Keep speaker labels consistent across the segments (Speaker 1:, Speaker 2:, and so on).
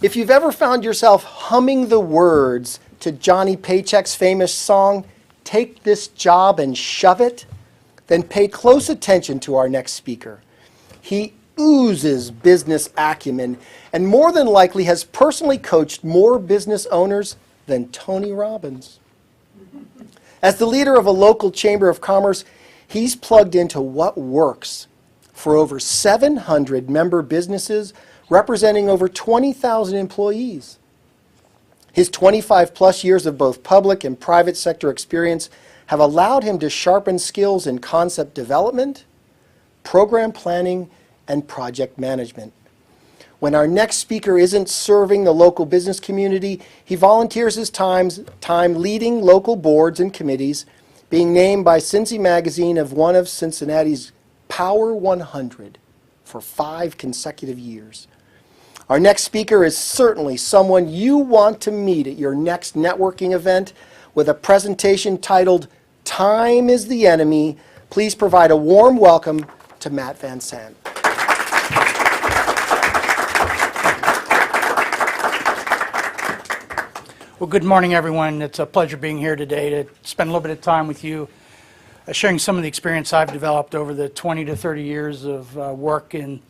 Speaker 1: If you've ever found yourself humming the words to Johnny Paycheck's famous song, "Take This Job and Shove It," then pay close attention to our next speaker. He oozes business acumen and more than likely has personally coached more business owners than Tony Robbins. As the leader of a local chamber of commerce, he's plugged into what works for over 700 member businesses representing over 20,000 employees. His 25-plus years of both public and private sector experience have allowed him to sharpen skills in concept development, program planning, and project management. When our next speaker isn't serving the local business community, he volunteers his time leading local boards and committees, being named by Cincy Magazine of one of Cincinnati's Power 100 for 5 consecutive years. Our next speaker is certainly someone you want to meet at your next networking event with a presentation titled "Time is the Enemy." Please provide a warm welcome to Matt Van Sant.
Speaker 2: Well, good morning, everyone. It's a pleasure being here today to spend a little bit of time with you, sharing some of the experience I've developed over the 20 to 30 years of work in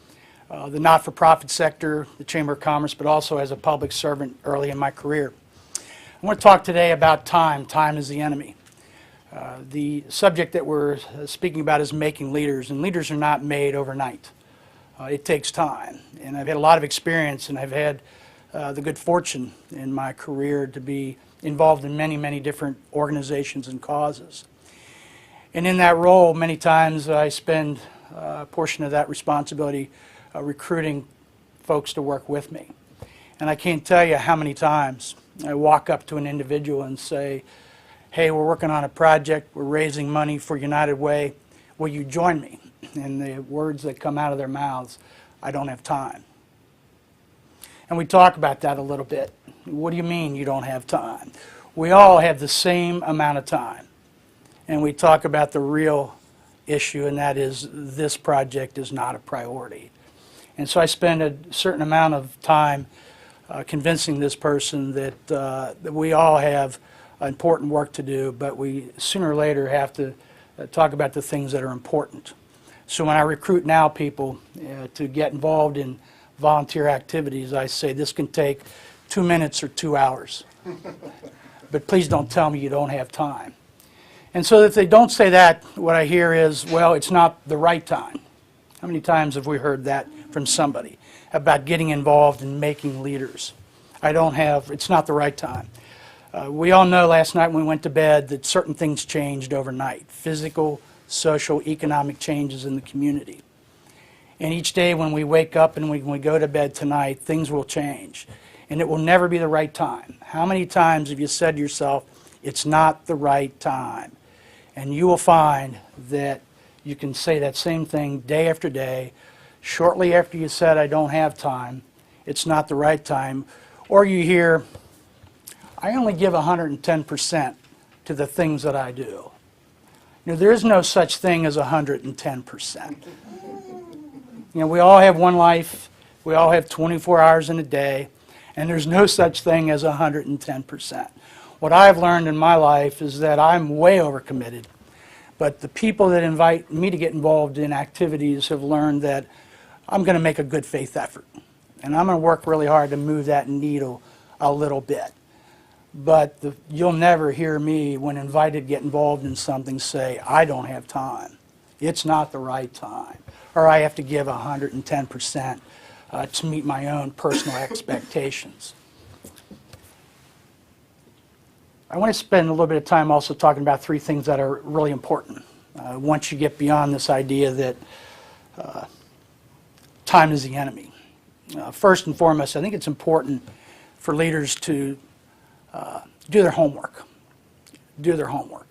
Speaker 2: the not-for-profit sector, the Chamber of Commerce, but also as a public servant early in my career. I want to talk today about time. Time is the enemy. The subject that we're speaking about is making leaders, and leaders are not made overnight. It takes time, and I've had a lot of experience, and I've had the good fortune in my career to be involved in many, many different organizations and causes. And in that role, many times I spend a portion of that responsibility recruiting folks to work with me. And I can't tell you how many times I walk up to an individual and say, "Hey, we're working on a project, we're raising money for United Way, will you join me?" And the words that come out of their mouths, "I don't have time." And we talk about that a little bit. What do you mean you don't have time? We all have the same amount of time. And we talk about the real issue, and that is this project is not a priority. And so I spend a certain amount of time convincing this person that we all have important work to do, but we sooner or later have to talk about the things that are important. So when I recruit now people to get involved in volunteer activities, I say this can take 2 minutes or 2 hours. But please don't tell me you don't have time. And so if they don't say that, what I hear is, well, it's not the right time. How many times have we heard that from somebody about getting involved in making leaders? It's not the right time. We all know last night when we went to bed that certain things changed overnight. Physical, social, economic changes in the community. And each day when we wake up and when we go to bed tonight, things will change. And it will never be the right time. How many times have you said to yourself, it's not the right time? And you will find that you can say that same thing day after day. Shortly after you said, I don't have time, it's not the right time. Or you hear, I only give 110% to the things that I do. You know, there is no such thing as 110%. You know, we all have one life, we all have 24 hours in a day, and there's no such thing as 110%. What I've learned in my life is that I'm way overcommitted, but the people that invite me to get involved in activities have learned that I'm going to make a good faith effort, and I'm going to work really hard to move that needle a little bit. But you'll never hear me, when invited to get involved in something, say, I don't have time. It's not the right time. Or I have to give 110% to meet my own personal expectations. I want to spend a little bit of time also talking about 3 things that are really important. Once you get beyond this idea that time is the enemy. First and foremost, I think it's important for leaders to do their homework. Do their homework.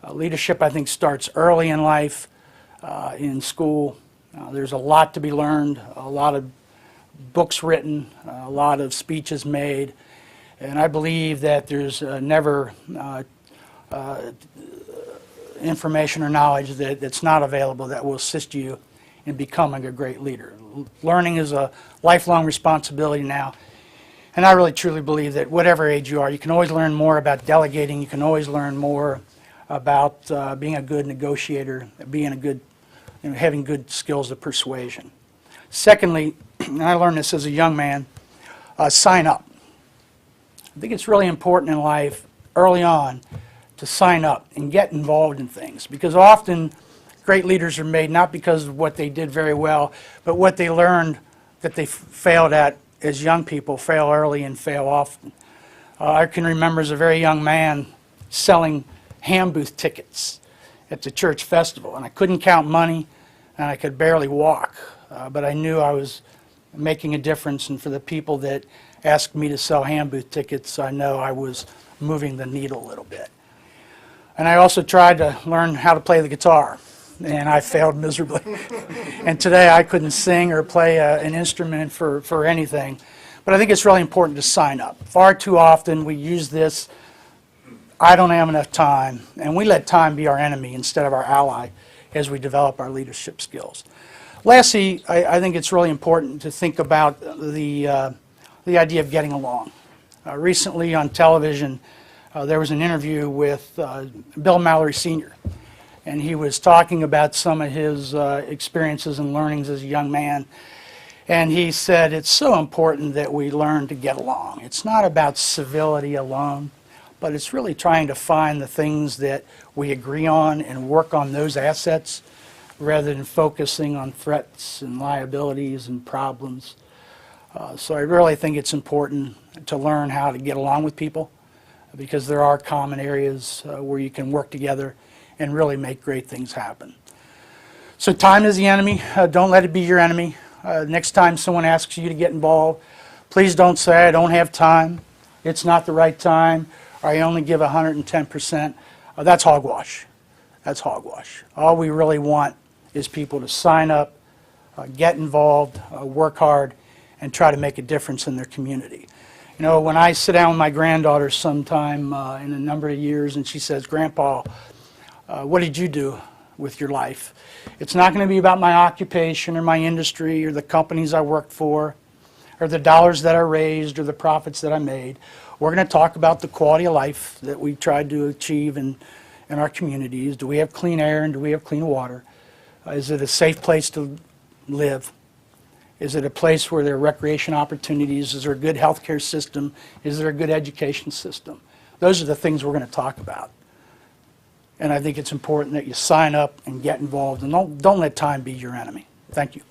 Speaker 2: Leadership, I think, starts early in life, in school. There's a lot to be learned, a lot of books written, a lot of speeches made, and I believe that there's never information or knowledge that's not available that will assist you in becoming a great leader. Learning is a lifelong responsibility now. And I really truly believe that whatever age you are, you can always learn more about delegating. You can always learn more about being a good negotiator, being a good, having good skills of persuasion. Secondly, and I learned this as a young man, sign up. I think it's really important in life early on to sign up and get involved in things, because often great leaders are made not because of what they did very well, but what they learned that they failed at as young people, fail early and fail often. I can remember as a very young man selling ham booth tickets at the church festival, and I couldn't count money and I could barely walk, but I knew I was making a difference, and for the people that asked me to sell ham booth tickets, I know I was moving the needle a little bit. And I also tried to learn how to play the guitar, and I failed miserably. And today I couldn't sing or play an instrument for anything. But I think it's really important to sign up. Far too often we use this, I don't have enough time, and we let time be our enemy instead of our ally as we develop our leadership skills. Lastly, I think it's really important to think about the idea of getting along. Recently on television, there was an interview with Bill Mallory Sr., and he was talking about some of his experiences and learnings as a young man. And he said, it's so important that we learn to get along. It's not about civility alone, but it's really trying to find the things that we agree on and work on those assets rather than focusing on threats and liabilities and problems. So I really think it's important to learn how to get along with people, because there are common areas where you can work together and really make great things happen. So time is the enemy. Don't let it be your enemy. Next time someone asks you to get involved, please don't say, I don't have time, it's not the right time, or I only give 110%. That's hogwash. That's hogwash. All we really want is people to sign up, get involved, work hard, and try to make a difference in their community. You know, when I sit down with my granddaughter sometime in a number of years and she says, Grandpa, what did you do with your life? It's not going to be about my occupation or my industry or the companies I worked for or the dollars that I raised or the profits that I made. We're going to talk about the quality of life that we tried to achieve in our communities. Do we have clean air and do we have clean water? Is it a safe place to live? Is it a place where there are recreation opportunities? Is there a good healthcare system? Is there a good education system? Those are the things we're going to talk about. And I think it's important that you sign up and get involved, and don't let time be your enemy. Thank you.